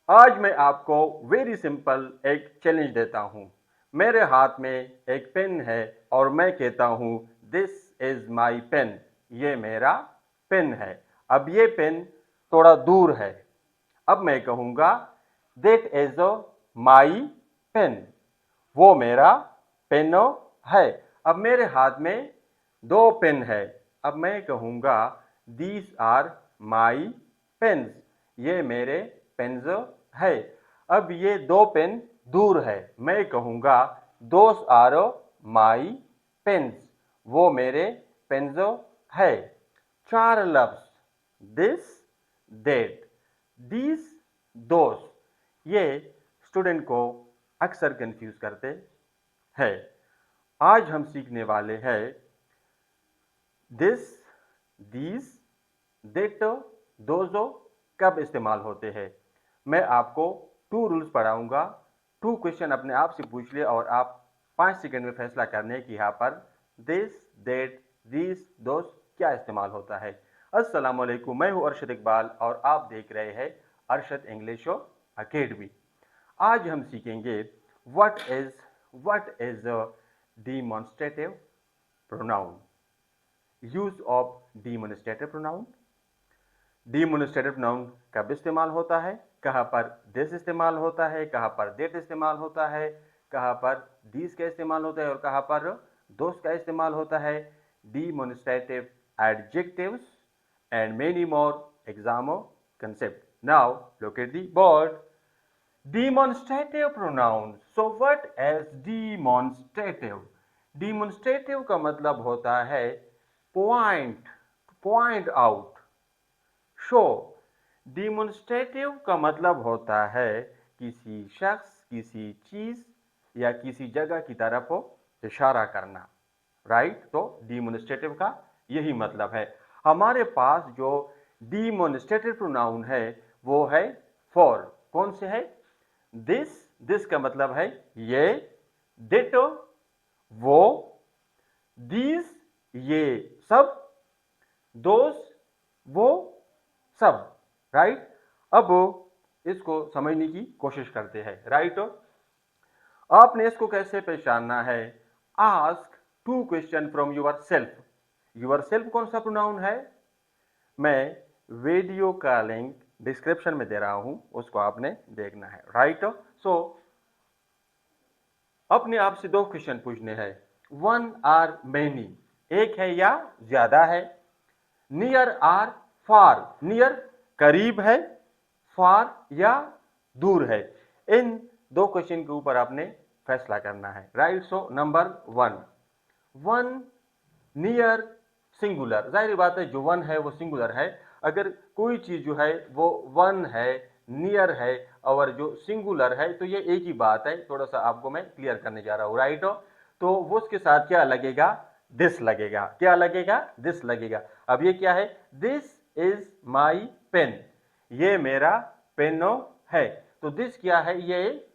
आज मैं आपको वेरी सिंपल एक चैलेंज देता हूँ। मेरे हाथ में एक पेन है और मैं कहता हूँ दिस इज माई पेन। ये मेरा पेन है। अब ये पेन थोड़ा दूर है। अब मैं कहूँगा दैट इज माई पेन। वो मेरा पेनो है। अब मेरे हाथ में दो पेन है। अब मैं कहूँगा दीज आर माई पेन्स। ये मेरे पेन्स है। अब ये दो पेन दूर है। मैं कहूँगा दोस आर माई पेन्स। वो मेरे पेन्स है। चार लफ्ज दिस दैट दीज दोस ये स्टूडेंट को अक्सर कंफ्यूज करते हैं। आज हम सीखने वाले हैं दिस दीज दैट दोजो कब इस्तेमाल होते हैं। मैं आपको टू रूल्स पढ़ाऊंगा। टू क्वेश्चन अपने आप से पूछ लिए और आप 5 सेकंड में फैसला करने कि यहाँ पर दिस दैट दीज दोज क्या इस्तेमाल होता है। अस्सलाम वालेकुम, मैं हूँ अरशद इकबाल और आप देख रहे हैं अरशद इंग्लिश अकेडमी। आज हम सीखेंगे what is demonstrative pronoun. Use of demonstrative pronoun. Demonstrative pronoun कब इस्तेमाल होता है, कहाँ पर दिस इस्तेमाल होता है, कहाँ पर दैट इस्तेमाल होता है, कहाँ पर दीज का इस्तेमाल होता है और कहाँ पर दोस्त का इस्तेमाल होता है। Demonstrative adjectives and many more exam concept. Now look at the board. Demonstrative pronouns. So what is demonstrative? Demonstrative का मतलब होता है point, point out, show. Demonstrative का मतलब होता है किसी शख्स, किसी चीज या किसी जगह की तरफ इशारा करना। राइट? तो डिमोन्स्ट्रेटिव का यही मतलब है। हमारे पास जो डिमोन्स्ट्रेटिव प्रोनाउन है वो है फॉर। कौन से है? दिस का मतलब है ये, डिटो वो, दीज ये सब, दोस वो सब। राइट? अब इसको समझने की कोशिश करते हैं। राइट? आपने इसको कैसे पहचानना है? Ask to question from yourself. Yourself कौन सा प्रोनाउन है? मैं वीडियो का लिंक डिस्क्रिप्शन में दे रहा हूं, उसको आपने देखना है। राइट? सो अपने आप से दो क्वेश्चन पूछने हैं। वन आर मेनी, एक है या ज्यादा है। नियर आर फार, नियर करीब है, फार या दूर है। इन दो क्वेश्चन के ऊपर आपने फैसला करना है। Right? So number one near singular. जाहिर बात है जो वन है वो सिंगुलर है। अगर कोई चीज जो है वो वन है, नियर है और जो सिंगुलर है तो ये एक ही बात है। थोड़ा सा आपको मैं क्लियर करने जा रहा हूं। राइट? तो वो उसके साथ क्या लगेगा? दिस लगेगा। क्या लगेगा? दिस लगेगा। अब ये क्या है? This is my pen. ये मेरा पेनो है। तो दिस क्या है? ये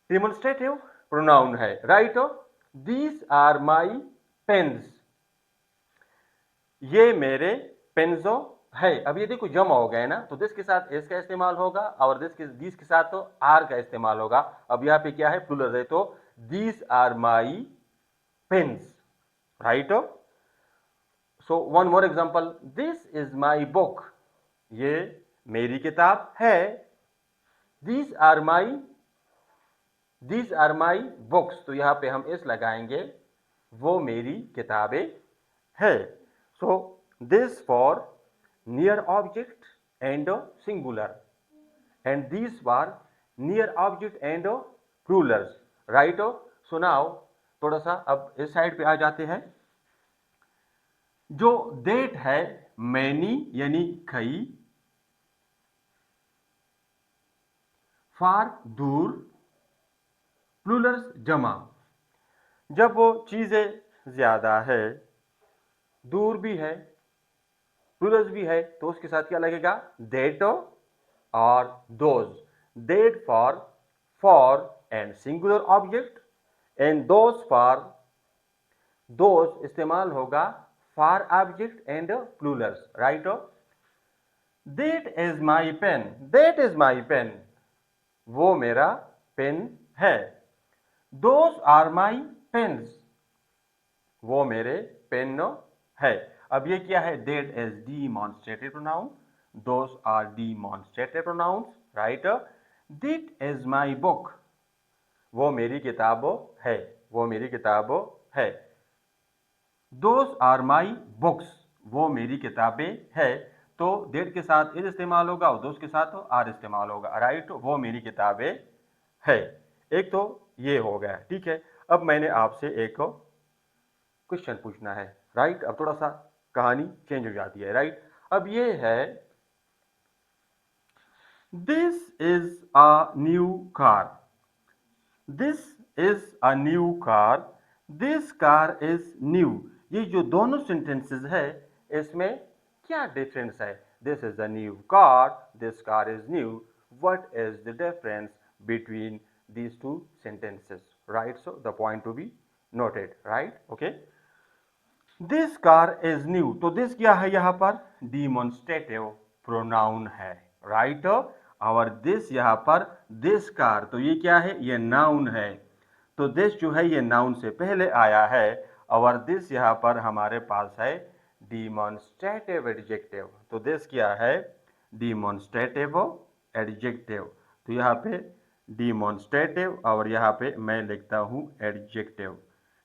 डिमॉन्स्ट्रेटिव प्रोनाउन है। Right? These are my pens. ये मेरे पेन्जो है। अब ये देखो जमा हो गया है ना, तो दिस के साथ एस का इस्तेमाल होगा और दिस के साथ तो आर का इस्तेमाल होगा। अब यहाँ पे क्या है? प्लूरल है, तो these are my pens. Right? So one more example, this is my book. ये मेरी किताब है। These are my books. तो यहां पे हम इस लगाएंगे, वो मेरी किताबें है। So this for near object and singular and this for near object and plurals. Right? So now थोड़ा सा अब इस साइड पे आ जाते हैं। जो डेट है मैनी यानी कई, फार दूर, प्लूरल्स जमा। जब वो चीजें ज्यादा है, दूर भी है, प्लूरल्स भी है, तो उसके साथ क्या लगेगा? देट और those. That for and singular object and those for, those इस्तेमाल होगा for object and plurals. Right? That is my pen, that is my pen, वो मेरा पेन है। दोज आर माई पेन्स, वो मेरे पेन है। अब ये क्या है, that is demonstrative pronoun, those are demonstrative pronouns, right. That is my book, वो मेरी किताबों है, वो मेरी किताबों है। दोज आर माई बुक्स, वो मेरी किताबें है। तो दैट के साथ इज इस्तेमाल होगा और दोज के साथ आर इस्तेमाल होगा, राइट। वो मेरी किताबें है। एक तो ये हो गया, ठीक है। अब मैंने आपसे एक क्वेश्चन पूछना है, राइट। अब थोड़ा सा कहानी चेंज हो जाती है, राइट। अब ये है, this is a new car, this is a new car, this car is new. ये जो दोनों सेंटेंसेस है, इसमें क्या डिफरेंस है? This is a new car, this car is new, what is the difference between these two sentences, right? So the point to be noted, right? Okay, this car is new, तो this क्या है यहाँ पर? Demonstrative pronoun है, right. और this यहाँ पर this car, तो ये क्या है? ये नाउन है। तो दिस जो है ये नाउन से पहले आया है, और दिस यहाँ पर हमारे पास है डिमॉन्स्ट्रेटिव एडजेक्टिव। तो दिस क्या है? Demonstrative adjective. तो यहाँ पे डिमॉन्स्ट्रेटिव और यहाँ पे मैं लिखता हूँ एडजेक्टिव।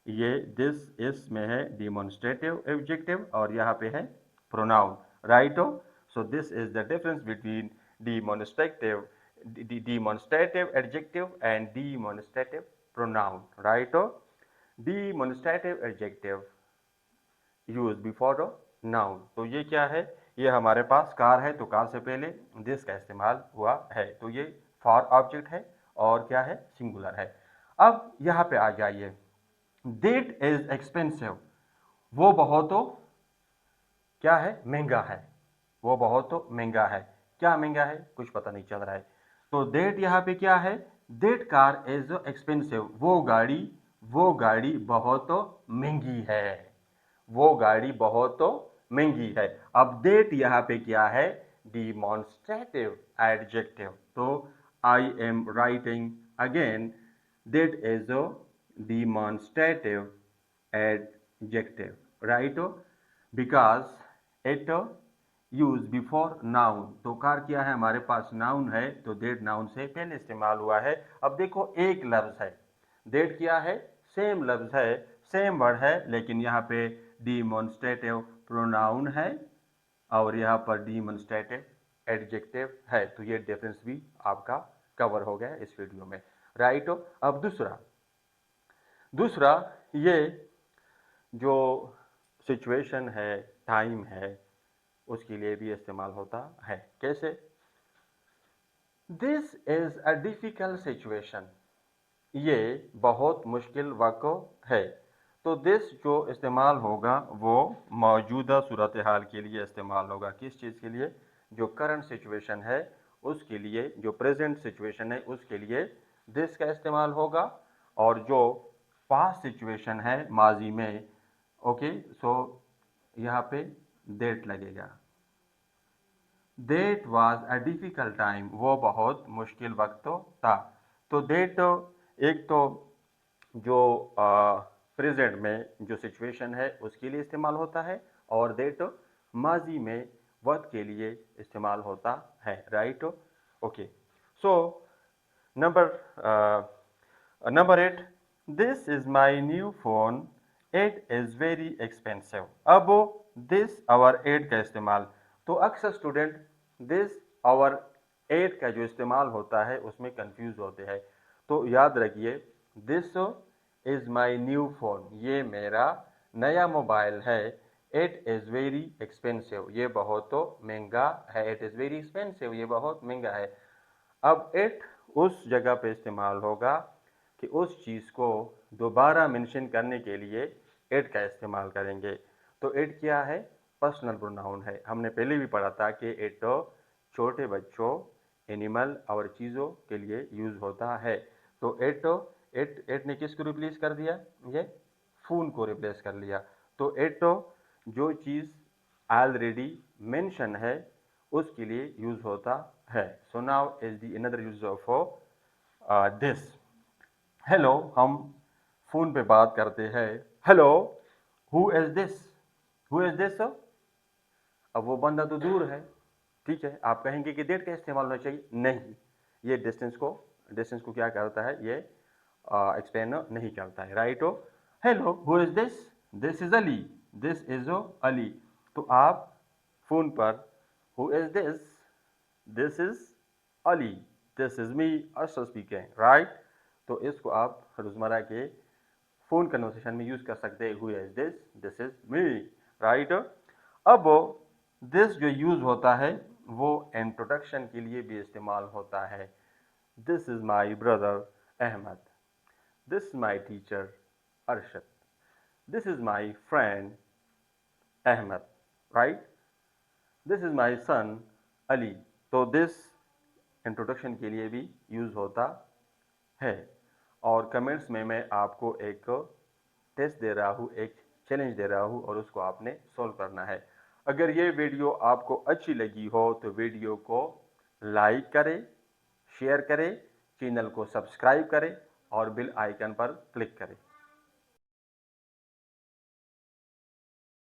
ये दिस इस में है डिमॉन्स्ट्रेटिव एडजेक्टिव और यहाँ पे है pronoun, right. So this is the difference between demonstrative adjective and demonstrative pronoun, right. Demonstrative adjective use before noun, तो ये क्या है? ये हमारे पास कार है, तो कार से पहले दिस का इस्तेमाल हुआ है, तो ये फॉर ऑब्जेक्ट है और क्या है? सिंगुलर है। अब यहाँ पे आ जाइए, दैट इज एक्सपेंसिव, वो बहुत तो क्या है? महंगा है, वो बहुत तो महंगा है। क्या महंगा है? कुछ पता नहीं चल रहा है। तो दैट यहाँ पे क्या है? दैट कार इज एक्सपेंसिव, वो गाड़ी बहुत तो महंगी है, वो गाड़ी बहुत तो महंगी है। अब दैट यहाँ पे क्या है? Demonstrative adjective. तो I am writing again, that is a demonstrative adjective, right? Because it use before noun, तो कार क्या है? हमारे पास नाउन है, तो देट नाउन से पहले इस्तेमाल हुआ है। अब देखो एक लफ्ज है, देट क्या है? सेम लफ्ज है, सेम वर्ड है, लेकिन यहाँ पे डिमॉन्स्ट्रेटिव प्रोनाउन है और यहाँ पर डिमॉन्स्ट्रेटिव एडजेक्टिव है। तो ये डिफरेंस भी आपका कवर हो गया इस वीडियो में, राइट। अब दूसरा ये जो सिचुएशन है, टाइम है, उसके लिए भी इस्तेमाल होता है। कैसे? This is a difficult situation, ये बहुत मुश्किल वक्त है। तो दिस जो इस्तेमाल होगा वो मौजूदा सूरत हाल के लिए इस्तेमाल होगा। किस चीज़ के लिए? जो करंट सिचुएशन है उसके लिए, जो प्रेजेंट सिचुएशन है उसके लिए दिस का इस्तेमाल होगा। और जो पास्ट सिचुएशन है माजी में, ओके, सो यहाँ पे डेट लगेगा। That was a difficult time, वो बहुत मुश्किल वक्त था। तो डेट एक तो जो प्रेजेंट में जो सिचुएशन है उसके लिए इस्तेमाल होता है, और डेट माजी में वक्त के लिए इस्तेमाल होता है, right. Okay, so number 8, this is my new phone, it is very expensive. अब दिस और एट का इस्तेमाल, तो अक्सर स्टूडेंट दिस और एट का जो इस्तेमाल होता है उसमें कंफ्यूज होते हैं। तो याद रखिए, this is my new phone, ये मेरा नया मोबाइल है। इट इज़ वेरी एक्सपेंसिव, ये बहुत तो महंगा है। इट इज़ वेरी एक्सपेंसिव, ये बहुत महंगा है। अब इट उस जगह पे इस्तेमाल होगा कि उस चीज़ को दोबारा मेंशन करने के लिए इट का इस्तेमाल करेंगे। तो इट क्या है? पर्सनल प्रोनाउन है। हमने पहले भी पढ़ा था कि इट छोटे बच्चों, एनिमल और चीज़ों के लिए यूज़ होता है। तो इट ने किसको रिप्लेस कर दिया? ये फोन को रिप्लेस कर लिया। तो इट जो चीज़ ऑलरेडी मेंशन है उसके लिए यूज होता है। So now is the another use of this. Hello, हम फोन पे बात करते हैं। Hello, who is this? Who is this? अब वो बंदा तो दूर है, ठीक है, आप कहेंगे कि दैट का इस्तेमाल होना चाहिए, नहीं, ये डिस्टेंस को क्या करता है, ये एक्सप्लेन नहीं करता है, राइट हो। Hello, who is this? This is Ali, this is Ali. तो आप फोन पर who is this is Ali, this is me Ashraf speaking, right. तो इसको आप रोजमर्रा के फोन कन्वर्सेशन में यूज कर सकते हैं, who is this is me, right. अब दिस जो यूज होता है वो इंट्रोडक्शन के लिए भी इस्तेमाल होता है। This is my brother Ahmad, this is my teacher Arshad, this is my friend Ahmad, right. This is my son Ali. तो दिस इंट्रोडक्शन के लिए भी यूज होता है। और कमेंट्स में मैं आपको एक टेस्ट दे रहा हूँ, एक चैलेंज दे रहा हूँ और उसको आपने सॉल्व करना है। अगर ये वीडियो आपको अच्छी लगी हो तो वीडियो को लाइक करें, शेयर करें, चैनल को सब्सक्राइब करें और बेल आइकन पर क्लिक करें।